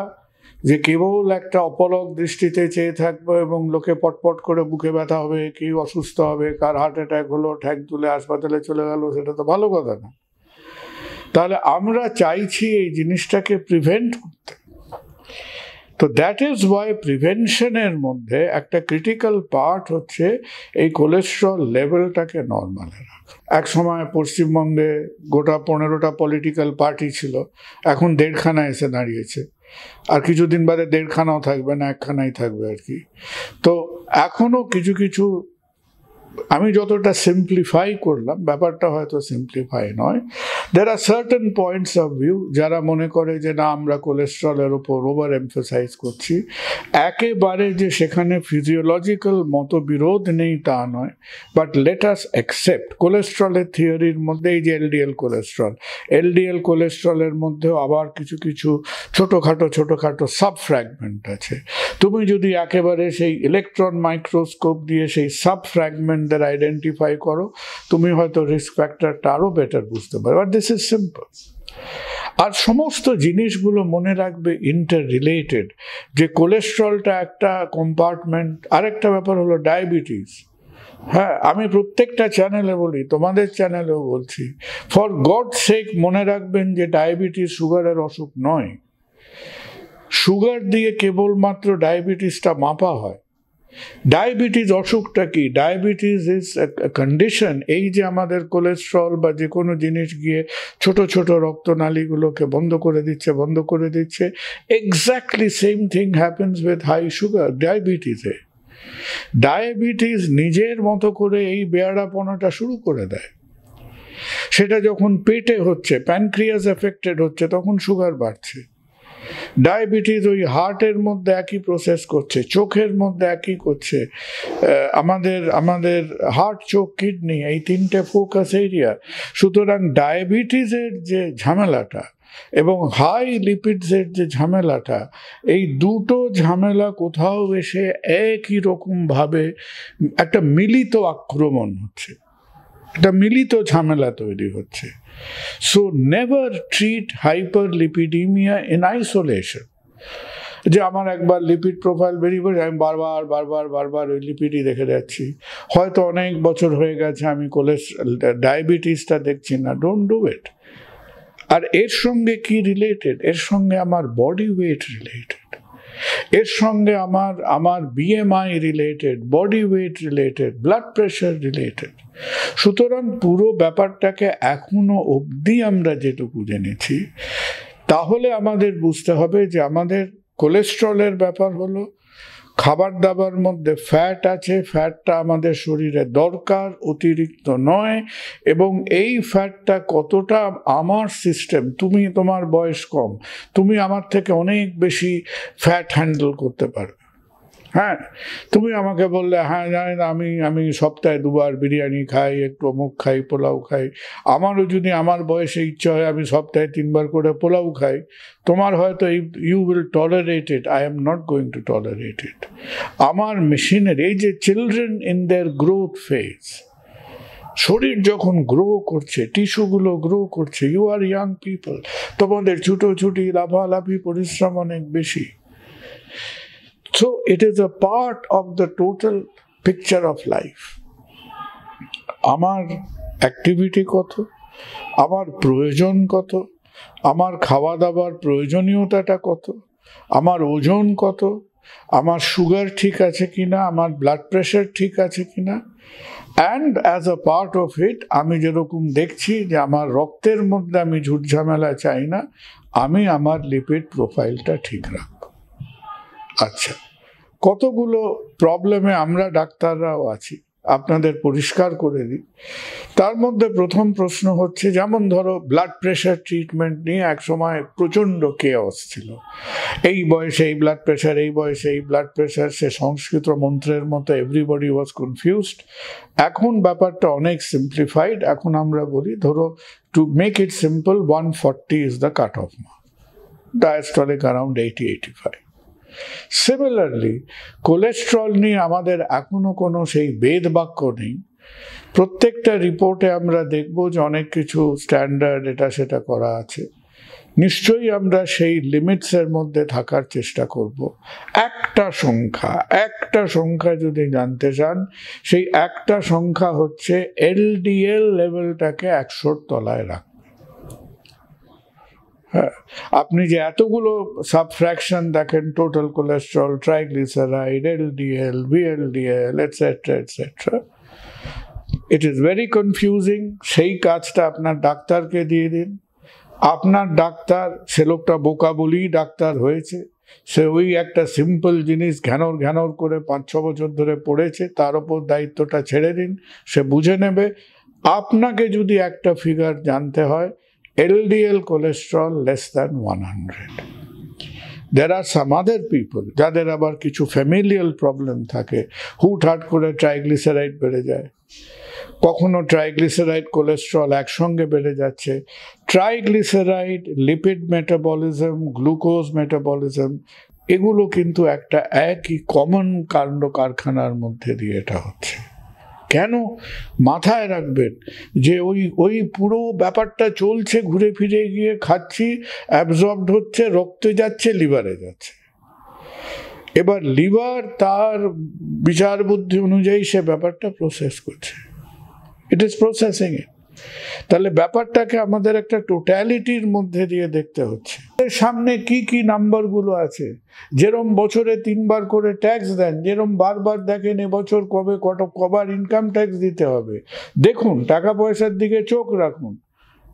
যে কেবল একটা অপলক দৃষ্টিতে চেয়ে থাকবো এবং লোকে পটপট করে বুকে ব্যথা হবে, কেউ অসুস্থ হবে, কার হার্ট অ্যাটাক হলো, ঠ্যাং তুলে হাসপাতালে চলে গেল, সেটা তো ভালো কথা না। তাহলে আমরা চাইছি এই জিনিসটাকে প্রিভেন্ট করতে। তো দ্যাট ইজ ওয়াই প্রিভেনশনের মধ্যে একটা ক্রিটিক্যাল পার্ট হচ্ছে এই কোলেস্ট্রল লেভেলটাকে নর্মালে রাখা। এক সময় পশ্চিমবঙ্গে গোটা 15টা পলিটিক্যাল পার্টি ছিল, এখন 1.5খানা এসে দাঁড়িয়েছে, আর কিছুদিন বাদে 1.5খানাও থাকবে না, 1খানাই থাকবে আর কি। তো এখনো কিছু কিছু আমি যতটা সিম্পলিফাই করলাম, ব্যাপারটা হয়তো সিম্পলিফাই নয়। There are certain points of view যারা মনে করে যে না আমরা কোলেস্ট্রলের ওপর ওভার এমফাসাইজ করছি, একেবারে যে সেখানে ফিজিওলজিক্যাল মতবিরোধ নেই তা নয়, বাট লেট আস অ্যাকসেপ্ট কোলেস্ট্রলের থিওরির মধ্যে এই যে এলডিএল কোলেস্ট্রলের মধ্যেও আবার কিছু কিছু ছোটোখাটো সাব ফ্র্যাগমেন্ট আছে। তুমি যদি একেবারে সেই ইলেকট্রন মাইক্রোস্কোপ দিয়ে সেই সাব ফ্র্যাগমেন্টদের আইডেন্টিফাই করো, তুমি হয়তো রিস্ক ফ্যাক্টরটা আরও বেটার বুঝতে পারো। But this is simple. আর সমস্ত জিনিসগুলো মনে রাখবে ইন্টার রিলেটেড, যে কোলেস্ট্রলটা একটা কম্পার্টমেন্ট। আরেকটা ব্যাপার হলো ডায়াবেটিস। হ্যাঁ, আমি প্রত্যেকটা চ্যানেলে বলি, তোমাদের চ্যানেলেও বলছি, ফর গড সেক মনে রাখবেন যে ডায়াবেটিস সুগারের অসুখ নয়। সুগার দিয়ে কেবলমাত্র ডায়াবেটিসটা মাপা হয়। ডায়াবেটিস অসুখটা কি? ডায়াবেটিস ইজ এ কন্ডিশন, এই যে আমাদের কোলেস্ট্রল বা যে কোনো জিনিস গিয়ে ছোট ছোট রক্তনালীগুলোকে বন্ধ করে দিচ্ছে। Exactly same thing happens with high sugar ডায়াবেটিসে। ডায়াবেটিস নিজের মতো করে এই বেয়ারাপনাটা শুরু করে দেয়। সেটা যখন পেটে হচ্ছে, প্যানক্রিয়াস এফেক্টেড হচ্ছে, তখন সুগার বাড়ছে। ডায়াবেটিস ওই হার্টের মধ্যে একই প্রসেস করছে, চোখের মধ্যে একই করছে। আমাদের হার্ট, চোখ, কিডনি এই তিনটে ফোকাস এরিয়া। সুতরাং ডায়াবেটিসের যে ঝামেলাটা এবং হাই লিপিডসের যে ঝামেলাটা, এই দুটো ঝামেলা কোথাও এসে একই রকমভাবে একটা মিলিত আক্রমণ হচ্ছে, একটা মিলিত ঝামেলা তৈরি হচ্ছে। So never treat hyperlipidemia in isolation. যে আমার একবার লিপিড প্রোফাইল বেরিয়ে পড়ে, আমি বারবার ওই লিপিডই দেখে যাচ্ছি, হয়তো অনেক বছর হয়ে গেছে আমি ডায়াবেটিসটা দেখছি না। Don't do it. আর এর সঙ্গে কি রিলেটেড? এর সঙ্গে আমার বডি ওয়েট রিলেটেড, এর সঙ্গে আমার BMI related, body weight related, blood pressure related. সুতরাং পুরো ব্যাপারটাকে এখনো অবধি আমরা যেটুকু জেনেছি, তাহলে আমাদের বুঝতে হবে যে আমাদের কোলেস্ট্রলের ব্যাপার হলো খাবার দাবার মধ্যে ফ্যাট আছে, ফ্যাটটা আমাদের শরীরে দরকার, অতিরিক্ত নয়। এবং এই ফ্যাটটা কতটা আমার সিস্টেম, তোমার বয়স কম, তুমি আমার থেকে অনেক বেশি ফ্যাট হ্যান্ডেল করতে পারবে। হ্যাঁ, তুমি আমাকে বললে হ্যাঁ জানেন আমি সপ্তাহে 2 বার বিরিয়ানি খাই, একটু অমুক খাই, পোলাও খাই। আমারও যদি আমার বয়সে ইচ্ছা হয় আমি সপ্তাহে 3 বার করে পোলাও খাই, তোমার হয়তো you will tolerate it, I am not going to tolerate it. আমার মেশিনারি, এই যে children in their growth phase, শরীর যখন গ্রো করছে, টিস্যুগুলো গ্রো করছে, ইউ আর ইয়াং পিপল, তোমাদের ছুটোছুটি লাফালাফি পরিশ্রম অনেক বেশি। So it is a part of the total picture of life. আমার অ্যাক্টিভিটি কত, আমার প্রয়োজন কত, আমার খাওয়া দাবার প্রয়োজনীয়তাটা কত, আমার ওজন কত, আমার সুগার ঠিক আছে কিনা, আমার ব্লাড প্রেশার ঠিক আছে কিনা, and as a part of it আমি যেরকম দেখছি যে আমার রক্তের মধ্যে আমি ঝুটঝামেলা চাই না, আমি আমার লিপিড প্রোফাইলটা ঠিক রাখব। আচ্ছা, কতগুলো প্রবলেমে আমরা ডাক্তাররাও আছি, আপনাদের পরিষ্কার করে দিই। তার মধ্যে প্রথম প্রশ্ন হচ্ছে, যেমন ধরো ব্লাড প্রেশার ট্রিটমেন্ট নিয়ে একসময় প্রচণ্ড কেওস ছিল। এই বয়সে এই ব্লাড প্রেশার, এই বয়সে এই ব্লাড প্রেশার, সে সংস্কৃত মন্ত্রের মতো এভরিবডি ওয়াজ কনফিউজড। এখন ব্যাপারটা অনেক সিম্পলিফাইড। এখন আমরা বলি ধরো, to make it simple, 140 is the cut off mark, diastolic around 80-85। Similarly cholesterol নিয়ে আমাদের এখনো কোনো সেই বেদ বাক্য নেই। প্রত্যেকটা রিপোর্টে আমরা দেখব যে অনেক কিছু স্ট্যান্ডার্ড এটা সেটা করা আছে। নিশ্চয়ই আমরা সেই লিমিটসের মধ্যে থাকার চেষ্টা করব। একটা সংখ্যা যদি জানতে চান, সেই একটা সংখ্যা হচ্ছে এলডিএল লেভেলটাকে 100-র তলায় রাখা। হ্যাঁ, আপনি যে এতগুলো সাবফ্র্যাকশন দেখেন, total cholesterol, triglyceride, LDL, VLDL, etcetera etcetera, it is very confusing. সেই কাজটা আপনার ডাক্তারকে দিয়ে দিন। আপনার ডাক্তার, সে লোকটা বোকা বলেই ডাক্তার হয়েছে, সে ওই একটা সিম্পল জিনিস ঘ্যানর করে 5-6 বছর ধরে পড়েছে, তার ওপর দায়িত্বটা ছেড়ে দিন, সে বুঝে নেবে। আপনাকে যদি একটা ফিগার জানতে হয়, LDL cholesterol less than 100. There are some other people যাদের আবার কিছু ফ্যামিলিয়াল প্রবলেম থাকে, হুটহাট করে ট্রাইগ্লিসারাইড বেড়ে যায়, কখনো ট্রাইগ্লিসারাইড কোলেস্ট্রল একসঙ্গে বেড়ে যাচ্ছে। Triglyceride, lipid metabolism, glucose metabolism, এগুলো কিন্তু একটা একই কমন কাণ্ড কারখানার মধ্যে দিয়ে এটা হচ্ছে। কেন? মাথায় রাখবেন যে ওই পুরো ব্যাপারটা চলছে, ঘুরে ফিরে গিয়ে খাচ্ছি, অ্যাবজর্বড হচ্ছে, রক্তে যাচ্ছে, লিভারে যাচ্ছে। এবার লিভার তার বিচার বুদ্ধি অনুযায়ী সে ব্যাপারটা প্রসেস করছে, ইট ইজ প্রসেসিং ইট। তাহলে ব্যাপারটাকে আমাদের একটা টোটালিটির মধ্যে দিয়ে দেখতে হচ্ছে। সামনে কি কি নাম্বারগুলো আছে, যেরম বছরে 3 বার করে ট্যাক্স দেন, যেরম বারবার দেখেন এবছর কবার ইনকাম ট্যাক্স দিতে হবে, দেখুন টাকা পয়সার দিকে চোখ রাখুন।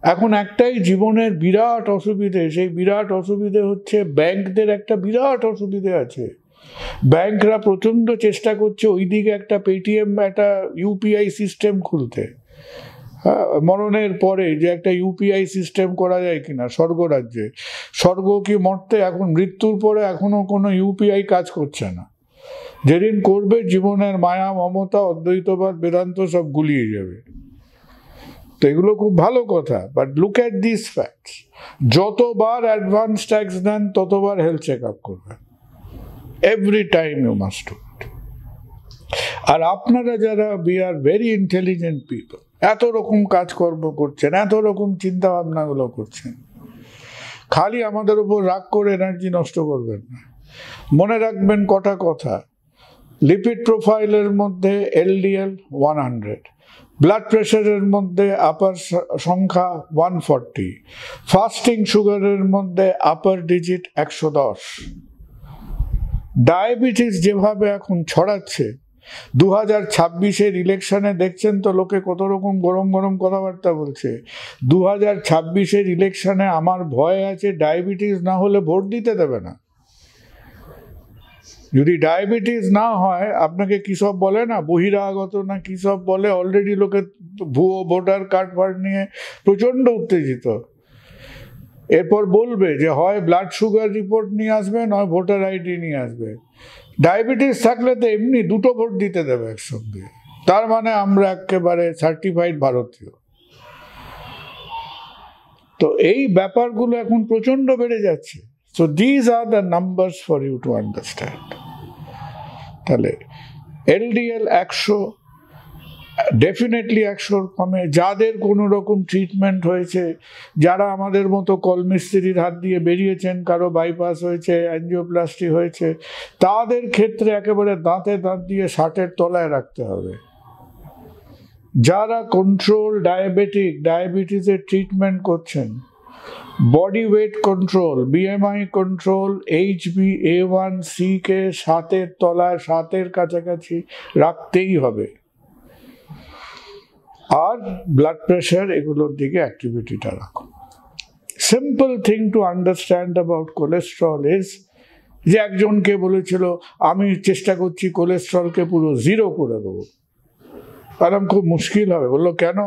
এখন একটাই জীবনের বিরাট অসুবিধে, সেই বিরাট অসুবিধে হচ্ছে ব্যাংকদের একটা বিরাট অসুবিধে আছে। ব্যাংকরা প্রচণ্ড চেষ্টা করছে ওইদিকে একটা পেটিএম, একটা ইউপিআই সিস্টেম খুলতে। মরণের পরে যে একটা ইউপিআই সিস্টেম করা যায় কিনা স্বর্গরাজ্যে, স্বর্গ কি মর্তে, এখন মৃত্যুর পরে এখনো কোনো ইউপিআই কাজ করছে না। যেদিন করবে জীবনের মায়া, মমতা, অদ্বৈতবাদ, বেদান্ত সব গুলিয়ে যাবে। তো এগুলো খুব ভালো কথা, but look at this facts. যতবার অ্যাডভান্স ট্যাক্স দেন ততবার হেলথ চেক আপ করবেন, every time you must do it. আর আপনারা যারা we are very intelligent people, এত রকম কাজকর্ম করছেন, এত রকম চিন্তা ভাবনাগুলো করছেন, খালি আমাদের উপর রাগ করে এনার্জি নষ্ট করবেন না। মনে রাখবেন কটা কথা। লিপিড প্রোফাইলের মধ্যে এলডিএল 100, ব্লাড প্রেশারের মধ্যে আপার সংখ্যা 140, ফাস্টিং সুগারের মধ্যে আপার ডিজিট 110। ডায়াবেটিস যেভাবে এখন ছড়াচ্ছে, 2026-এর ইলেকশনে দেখছেন তো লোকে কত রকম গরম গরম কথাবার্তা বলছে। 2026-এর ইলেকশনে আমার ভয় আছে ডায়াবেটিস না হলে ভোট দিতে দেবে না। যদি ডায়াবেটিস না হয়, আপনাকে কী সব বলে না, বহিরাগত না কী সব বলে, অলরেডি লোকে ভুয়ো ভোটার কার্ড ফার্ড নিয়ে প্রচণ্ড উত্তেজিত। এরপর বলবে যে হয় ব্লাড সুগার রিপোর্ট নিয়ে আসবে, নয় ভোটার আইডি নিয়ে আসবে। ডায়াবেটিস থাকলে তো এমনি দুটো ভোট দিতে দেবে একসঙ্গে, তার মানে আমরা একেবারে সার্টিফাইড ভারতীয়। তো এই ব্যাপারগুলো এখন প্রচণ্ড বেড়ে যাচ্ছে। So these are the numbers for you to understand. তাহলে এলডিএল 100, ডেফিনেটলি 100 কমে। যাদের কোনো রকম ট্রিটমেন্ট হয়েছে, যারা আমাদের মতো কলমিস্ত্রির হাত দিয়ে বেরিয়েছেন, কারো বাইপাস হয়েছে, অ্যাঞ্জিওপ্লাস্টি হয়েছে, তাদের ক্ষেত্রে একেবারে দাঁতে দাঁত দিয়ে 60-এর তলায় রাখতে হবে। যারা কন্ট্রোল ডায়াবেটিসের ট্রিটমেন্ট করছেন, body weight control, BMI control, HbA1c কে 7-এর তলায়, 7-এর কাছাকাছি রাখতেই হবে। আর ব্লাড প্রেশার, এগুলোর দিকে অ্যাক্টিভিটিটা রাখো। Simple thing to understand about cholesterol is যে একজনকে বলেছিল আমি চেষ্টা করছি কোলেস্ট্রলকে পুরো 0 করে দেবো। বললাম খুব মুশকিল হবে। বললো কেন?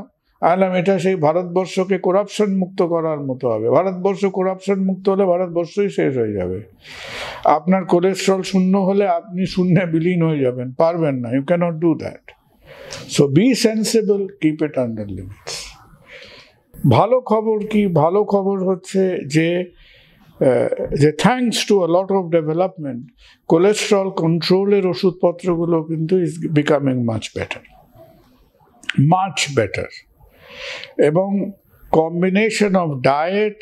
আলাম এটা সেই ভারতবর্ষকে করাপশন মুক্ত করার মতো হবে। ভারতবর্ষ করাপশন মুক্ত হলে ভারতবর্ষই শেষ হয়ে যাবে। আপনার কোলেস্ট্রল শূন্য হলে আপনি শূন্যে বিলীন হয়ে যাবেন, পারবেন না। You cannot do that. So be sensible, keep it under limits. ভালো খবর কি? ভালো খবর হচ্ছে যে thanks to a lot of development, cholesterol কন্ট্রোলের ওষুধপত্রগুলো কিন্তু ইজ বিকামিং মাচ বেটার। এবং combination of diet,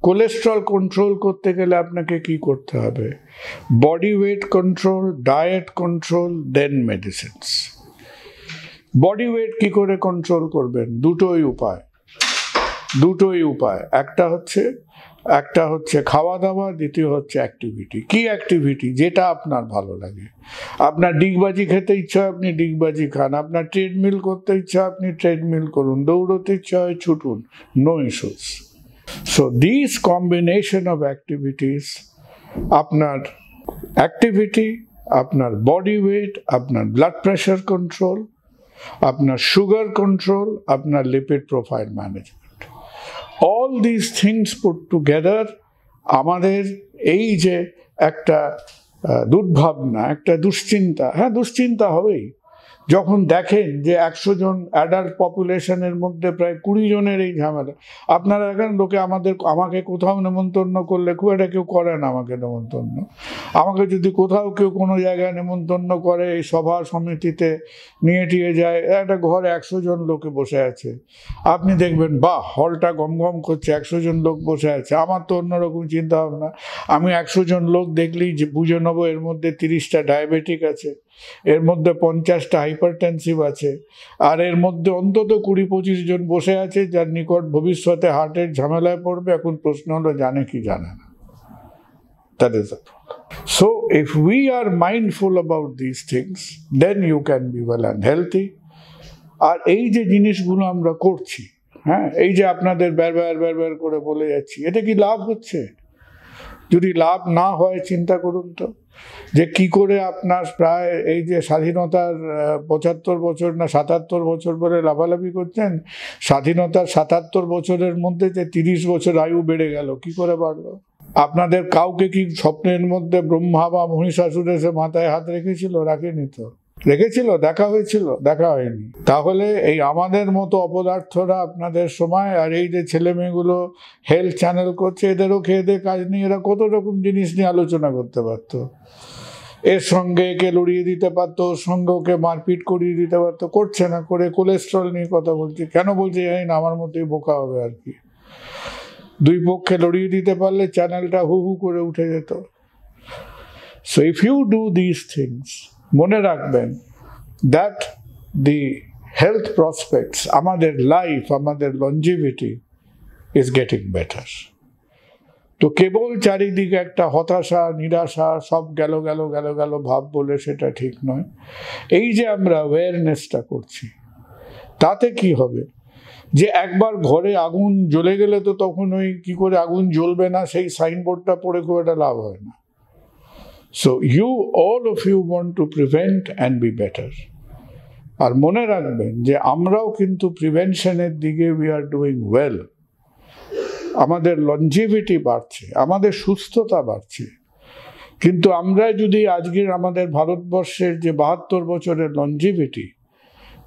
cholesterol control করতে গেলে আপনাকে কি করতে হবে? Body weight control, diet control, then medicines. Body weight কি করে কন্ট্রোল করবেন? দুটোই উপায়। একটা হচ্ছে খাওয়া দাওয়া, দ্বিতীয় হচ্ছে অ্যাক্টিভিটি। কি অ্যাক্টিভিটি? যেটা আপনার ভালো লাগে। আপনার ডিগবাজি খেতে ইচ্ছা, আপনি ডিগবাজি খান। আপনার ট্রেডমিল করতে ইচ্ছা, আপনি ট্রেডমিল করুন। দৌড়তে ইচ্ছা হয়, ছুটুন, no issues. So this combination of activities, আপনার অ্যাক্টিভিটি, আপনার বডি ওয়েট, আপনার ব্লাড প্রেশার কন্ট্রোল, আপনার সুগার কন্ট্রোল, আপনার lipid profile management, all these things put together আমাদের এই যে একটা দুর্ভাবনা, একটা দুশ্চিন্তা, হ্যাঁ দুশ্চিন্তা হবেই যখন দেখেন যে 100 জন অ্যাডাল্ট পপুলেশনের মধ্যে প্রায় 20 জনের এই ঝামেলা। আপনারা দেখেন লোকে আমাকে কোথাও নেমন্তন্ন করলে, খুব একটা কেউ করে না আমাকে নেমন্তন্ন। আমাকে যদি কোথাও কেউ কোনো জায়গায় নেমন্তন্ন করে, এই সভা সমিতিতে নিয়ে টিয়ে যায়, একটা ঘরে 100 জন লোকে বসে আছে, আপনি দেখবেন বাহ হলটা গমগম করছে, 100 জন লোক বসে আছে। আমার তো অন্যরকম চিন্তা ভাবনা। আমি 100 জন লোক দেখলেই যে বুঝে নেবো এর মধ্যে 30টা ডায়াবেটিক আছে, এর মধ্যে 50টা হাইপারটেনসিভ আছে, আর এর মধ্যে অন্তত 20-25 জন বসে আছে যার নিকট ভবিষ্যতে হার্টের ঝামেলায় পড়বে। এখন প্রশ্ন হলো জানে কি জানে না। That is the problem. So if we are mindful about these things, then you can be well and healthy. আর এই যে জিনিসগুলো আমরা করছি, হ্যাঁ এই যে আপনাদের বের করে বলে যাচ্ছি, এতে কি লাভ হচ্ছে? যদি লাভ না হয় চিন্তা করুন তো, যে কি করে আপনার প্রায় এই যে স্বাধীনতার 75 বছর না 77 বছর পরে লাফালাফি করছেন, স্বাধীনতার 77 বছরের মধ্যে যে 30 বছর আয়ু বেড়ে গেল, কি করে বাড়লো? আপনাদের কাউকে কি স্বপ্নের মধ্যে ব্রহ্মা বা মহিষাসুর এসে মাথায় হাত রেখেছিল? রাখেনি তো। রেখেছিল? দেখা হয়েছিল? দেখা হয়নি। তাহলে এই আমাদের মতো অপদার্থরা আপনাদের সময়, আর এই যে ছেলে মেয়েগুলো হেলথ চ্যানেল করছে, এদেরও খেয়ে দিয়ে কাজ নিয়ে এরা কত রকম জিনিস নিয়ে আলোচনা করতে পারতো। এর সঙ্গে একে লড়িয়ে দিতে পারতো, ওর সঙ্গে ওকে মারপিট করিয়ে দিতে পারতো। করছে না, করে কোলেস্ট্রল নিয়ে কথা বলছে। কেন বলছে জানি না, আমার মতোই বোকা হবে আর কি। দুই পক্ষে লড়িয়ে দিতে পারলে চ্যানেলটা হু হু করে উঠে যেত। So if you do this things, মনে রাখবেন দ্যাট দি হেলথ প্রসপেক্টস, আমাদের লাইফ, আমাদের লঞ্জিভিটি ইজ গেটিং বেটার। তো কেবল চারিদিকে একটা হতাশা, নিরাশা, সব গেল গেল গেল গেল ভাব বলে সেটা ঠিক নয়। এই যে আমরা অ্যাওয়ারনেসটা করছি, তাতে কি হবে, যে একবার ঘরে আগুন জ্বলে গেলে তো তখন ওই কি করে আগুন জ্বলবে না সেই সাইনবোর্ডটা পড়ে খুব একটা লাভ হয় না। So all of you want to prevent and be better. আর মনে রাখবেন যে আমরাও কিন্তু প্রিভেনশনের দিকে we are doing well. আমাদের লঞ্জিভিটি বাড়ছে, আমাদের সুস্থতা বাড়ছে। কিন্তু আমরা যদি আজকের আমাদের ভারতবর্ষের যে 72 বছরের লঞ্জিভিটি,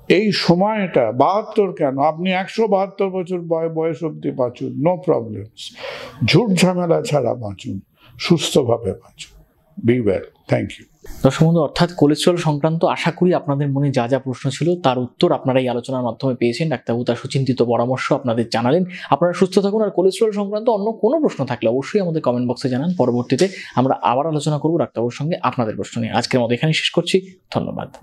এই সময়টা 72 কেন, আপনি 172 বছর বয়স অব্দি বাঁচুন, নো প্রবলেমস, ঝুট ঝামেলা ছাড়া বাঁচুন, সুস্থভাবে বাঁচুন। Be well, thank you. দর্শক বন্ধু, অর্থাৎ কোলেস্ট্রল সংক্রান্ত আশা করি আপনাদের মনে যা যা প্রশ্ন ছিল তার উত্তর আপনারা এই আলোচনার মাধ্যমে পেয়েছেন। ডাক্তারবাবু তার সুচিন্তিত পরামর্শ আপনাদের জানালেন। আপনারা সুস্থ থাকুন। আর কোলেস্ট্রল সংক্রান্ত অন্য কোনো প্রশ্ন থাকলে অবশ্যই আমাদের কমেন্ট বক্সে জানান। পরবর্তীতে আমরা আবার আলোচনা করব ডাক্তারবাবুর সঙ্গে আপনাদের প্রশ্ন নিয়ে। আজকের মতো এখানেই শেষ করছি। ধন্যবাদ।